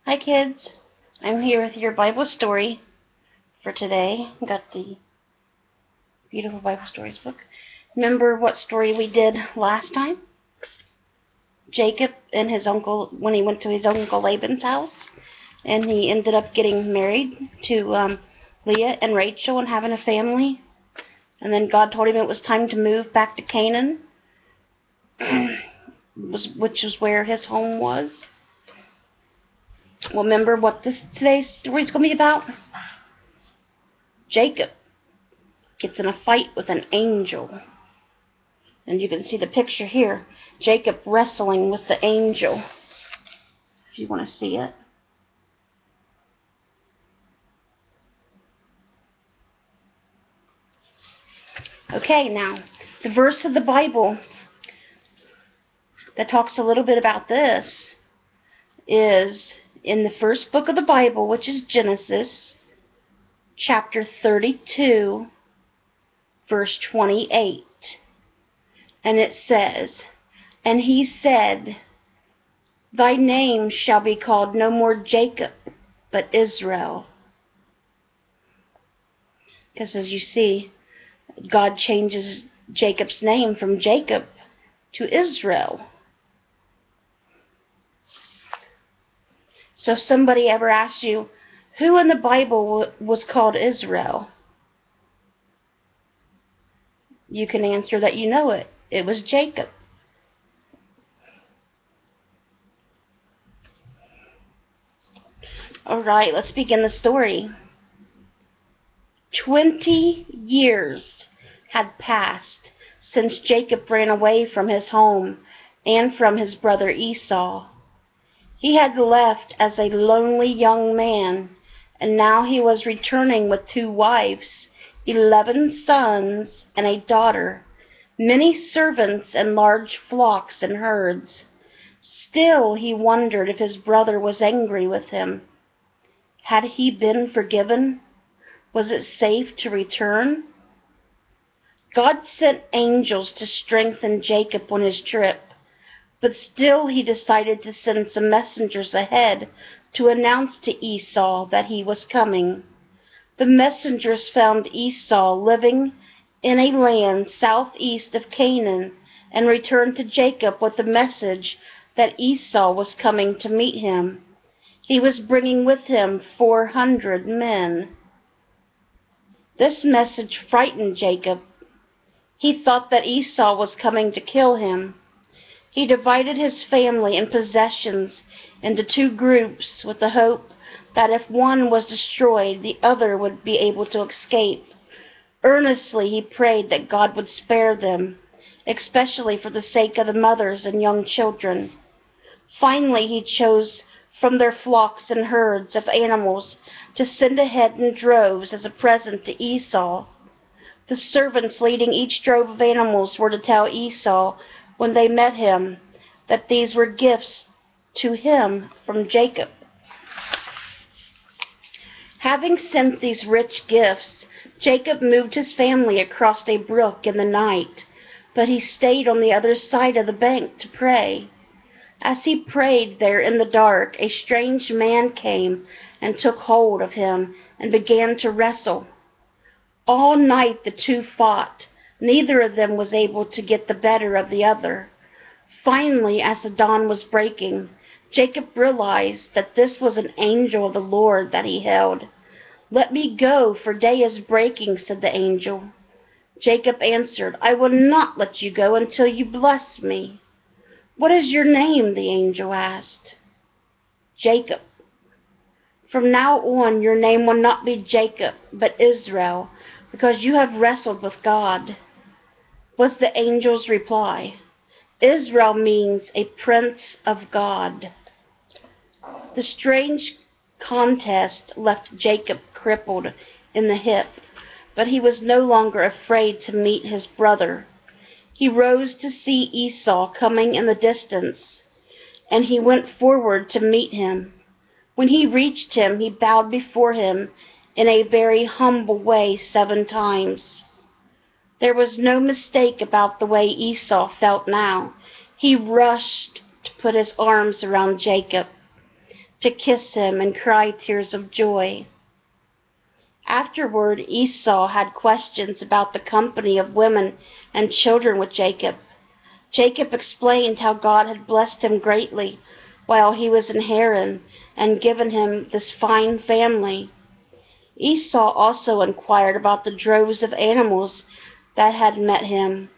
Hi kids, I'm here with your Bible story for today. Got the beautiful Bible Stories book. Remember what story we did last time? Jacob and his uncle, when he went to his uncle Laban's house, and he ended up getting married to Leah and Rachel and having a family. And then God told him it was time to move back to Canaan, which was where his home was. Well, remember what today's story is going to be about? Jacob gets in a fight with an angel. And you can see the picture here. Jacob wrestling with the angel. If you want to see it. Okay, now, the verse of the Bible that talks a little bit about this is in the first book of the Bible, which is Genesis, chapter 32, verse 28. And it says, "And he said, Thy name shall be called no more Jacob, but Israel." Because as you see, God changes Jacob's name from Jacob to Israel. So if somebody ever asks you, who in the Bible was called Israel? You can answer that you know it. It was Jacob. Alright, let's begin the story. 20 years had passed since Jacob ran away from his home and from his brother Esau. He had left as a lonely young man, and now he was returning with 2 wives, 11 sons, and a daughter, many servants, and large flocks and herds. Still he wondered if his brother was angry with him. Had he been forgiven? Was it safe to return? God sent angels to strengthen Jacob on his trip, but still he decided to send some messengers ahead to announce to Esau that he was coming. The messengers found Esau living in a land southeast of Canaan and returned to Jacob with the message that Esau was coming to meet him. He was bringing with him 400 men. This message frightened Jacob. He thought that Esau was coming to kill him. He divided his family and possessions into 2 groups with the hope that if one was destroyed, the other would be able to escape. Earnestly he prayed that God would spare them, especially for the sake of the mothers and young children. Finally he chose from their flocks and herds of animals to send ahead in droves as a present to Esau. The servants leading each drove of animals were to tell Esau when they met him that these were gifts to him from Jacob. Having sent these rich gifts, Jacob moved his family across a brook in the night, but he stayed on the other side of the bank to pray. As he prayed there in the dark, a strange man came and took hold of him and began to wrestle. All night the 2 fought. Neither of them was able to get the better of the other. Finally, as the dawn was breaking, Jacob realized that this was an angel of the Lord that he held. "Let me go, for day is breaking," said the angel. Jacob answered, "I will not let you go until you bless me." "What is your name?" the angel asked. "Jacob." "From now on your name will not be Jacob, but Israel, because you have wrestled with God," was the angel's reply. Israel means a prince of God. The strange contest left Jacob crippled in the hip, but he was no longer afraid to meet his brother. He rose to see Esau coming in the distance, and he went forward to meet him. When he reached him, he bowed before him in a very humble way 7 times. There was no mistake about the way Esau felt now. He rushed put his arms around Jacob to kiss him and cry tears of joy. Afterward, Esau had questions about the company of women and children with Jacob. Jacob explained how God had blessed him greatly while he was in Haran and given him this fine family. Esau also inquired about the droves of animals that had met him.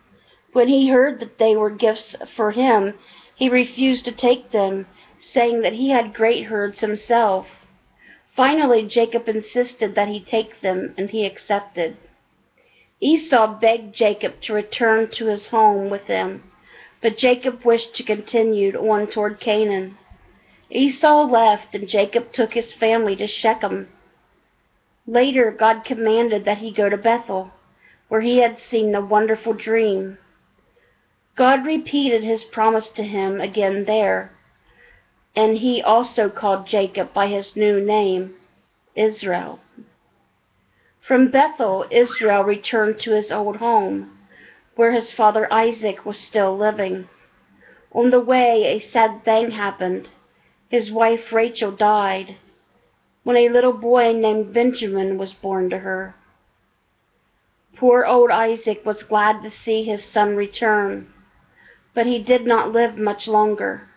When he heard that they were gifts for him, he refused to take them, saying that he had great herds himself. Finally, Jacob insisted that he take them, and he accepted. Esau begged Jacob to return to his home with him, but Jacob wished to continue on toward Canaan. Esau left, and Jacob took his family to Shechem. Later, God commanded that he go to Bethel, where he had seen the wonderful dream. God repeated his promise to him again there, and he also called Jacob by his new name, Israel. From Bethel, Israel returned to his old home, where his father Isaac was still living. On the way, a sad thing happened. His wife Rachel died when a little boy named Benjamin was born to her. Poor old Isaac was glad to see his son return, but he did not live much longer.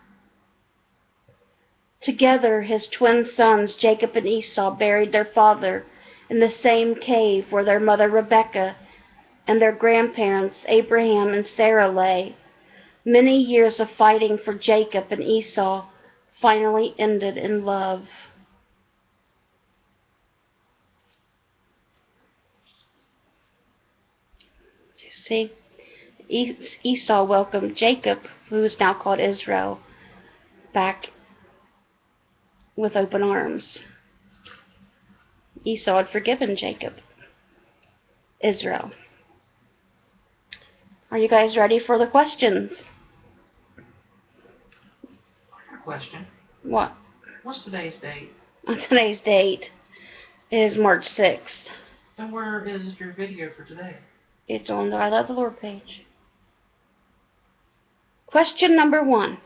Together, his twin sons, Jacob and Esau, buried their father in the same cave where their mother Rebekah and their grandparents, Abraham and Sarah, lay. Many years of fighting for Jacob and Esau finally ended in love. See, Esau welcomed Jacob, who is now called Israel, back with open arms. Esau had forgiven Jacob. Israel. Are you guys ready for the questions? Question. What? What's today's date? Today's date is March 6th. And where is your video for today? It's on the I Love the Lord page. Question number 1.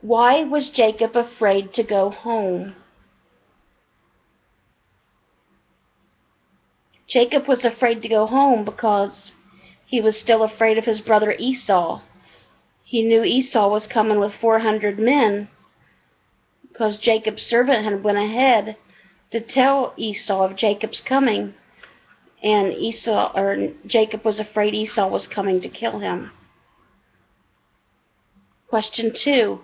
Why was Jacob afraid to go home? Jacob was afraid to go home because he was still afraid of his brother Esau. He knew Esau was coming with 400 men because Jacob's servant had went ahead to tell Esau of Jacob's coming, and Jacob was afraid Esau was coming to kill him. Question 2.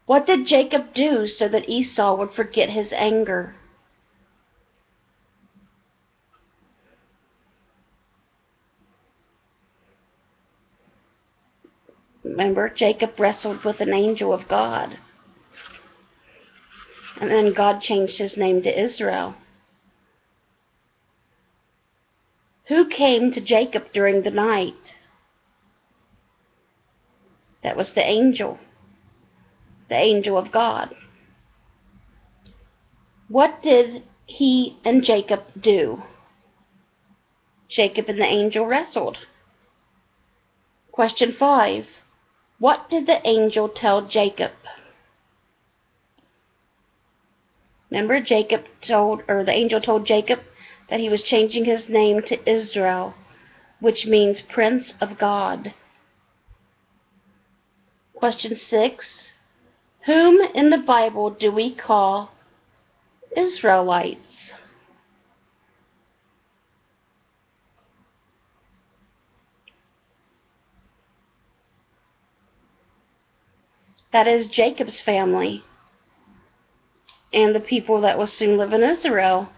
What did Jacob do so that Esau would forget his anger? Remember, Jacob wrestled with an angel of God. And then God changed his name to Israel. Who came to Jacob during the night? That was the angel of God. What did he and Jacob do? Jacob and the angel wrestled. Question 5. What did the angel tell Jacob? Remember, the angel told Jacob that he was changing his name to Israel, which means Prince of God. Question 6. Whom in the Bible do we call Israelites? That is Jacob's family and the people that will soon live in Israel.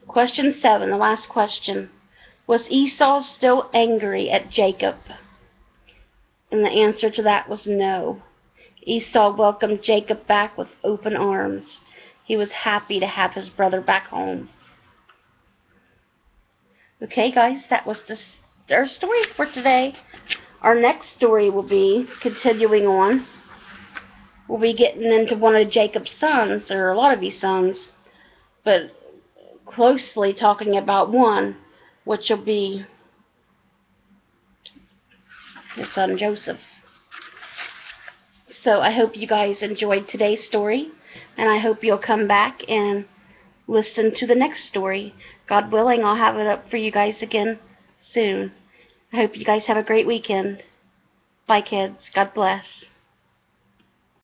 Question 7, the last question. Was Esau still angry at Jacob? And the answer to that was no. Esau welcomed Jacob back with open arms. He was happy to have his brother back home. Okay, guys, that was our story for today. Our next story will be, continuing on, we'll be getting into one of Jacob's sons, or a lot of his sons, but closely talking about one, which will be his son Joseph. So I hope you guys enjoyed today's story, and I hope you'll come back and listen to the next story. God willing, I'll have it up for you guys again soon. I hope you guys have a great weekend. Bye, kids. God bless.